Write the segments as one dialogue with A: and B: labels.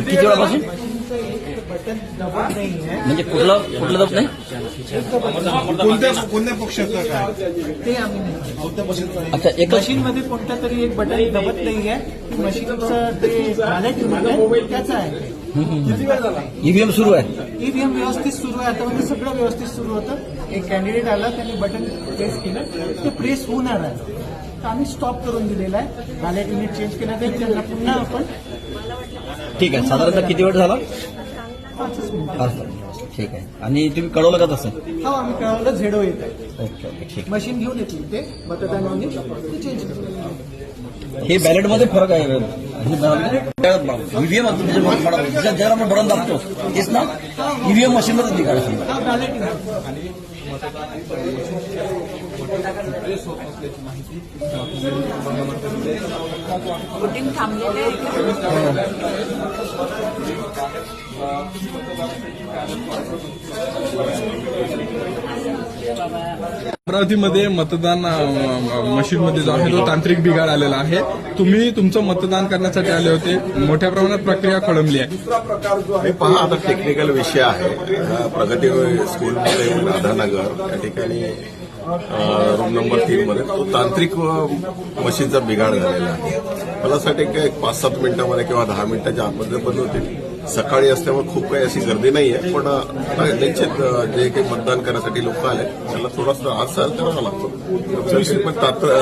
A: किती वेळापासून
B: बटन दबत नाही आहे
A: म्हणजे कुठलं दब नाही
C: कोणत्या पक्षाचं काय
B: ते आम्ही नाही.
C: कोणत्या पक्षाचं आहे?
A: अच्छा एकच
B: मशीनमध्ये कोणत्या तरी एक बटन दबत नाही आहे. मशीनचं ते बॅलेट आहे त्याचं आहे.
A: ईव्हीएम सुरू आहे.
B: ईव्हीएम व्यवस्थित सुरू आहे. आता म्हणजे सगळं व्यवस्थित सुरू होतं. एक कॅन्डिडेट आला त्याने बटन प्रेस केलं ते प्रेस होणार आहे. तर आम्ही स्टॉप करून दिलेला आहे. बॅलेट युनिट चेंज केलं तर त्यांना पुन्हा आपण
A: ठीक आहे. साधारणतः किती वेळ झाला?
B: 5 मिनिटं.
A: पाच. ठीक आहे. आणि तुम्ही कळवलं का तसं?
B: हो आम्ही कळवलं झेडो येत आहे.
A: ओके ओके ठीक
B: मशीन घेऊन येतील ते मतदान युनिट ते चेंज करून
A: आहे. हे बॅलेटमध्ये फरक आहे. ईव्हीएम ज्याला आपण बटन दाबतो तेच ना ईव्हीएम मशीनमध्येच निघालं.
B: हा बॅलेट युनिट
D: वोटिंग थांबलेले
C: अमरावतीमध्ये मतदान मशीनमध्ये जो आहे तो तांत्रिक बिघाड आलेला आहे. तुम्ही तुमचं मतदान करण्यासाठी आले होते. मोठ्या प्रमाणात प्रक्रिया खोळंबली आहे.
E: हे पहा आता टेक्निकल विषय आहे. प्रगती स्कूलमध्ये राधानगर या ठिकाणी रूम नंबर 3 मध्ये तो तांत्रिक मशीनचा बिघाड झालेला आहे. मला असं वाटतं की 5-7 मिनिटांमध्ये किंवा 10 मिनिटाच्या आतमध्ये बंद होतील. सकाळी असल्यामुळे खूप काही अशी गर्दी नाहीये. पण निश्चित जे काही मतदान करण्यासाठी लोक आले त्याला थोडासा आज सहन करावा लागतो. पण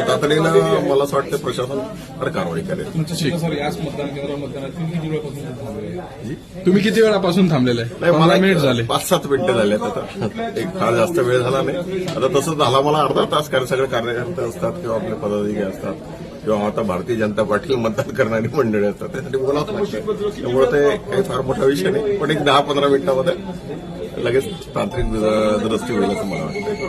E: तातडीनं मला असं वाटतं प्रशासन कारवाई करेल.
C: तुम्ही किती वेळापासून थांबलेले आहे?
E: नाही
C: 15 मिनिट झाले.
E: 5-7 मिनिटं झालेत. आता एक फार जास्त वेळ झाला नाही. आता तसं झाला मला अर्धा तास. कारण सगळे कार्यकर्ते असतात किंवा आपले पदाधिकारी असतात किंवा आता भारतीय जनता पार्टी मतदान करणारी मंडळी असतात त्यासाठी बोलावं लागतं. त्यामुळे ते काही फार मोठा विषय नाही. पण एक 10-15 मिनिटांमध्ये लगेच तांत्रिक दुरुस्ती होईल असं मला वाटतं.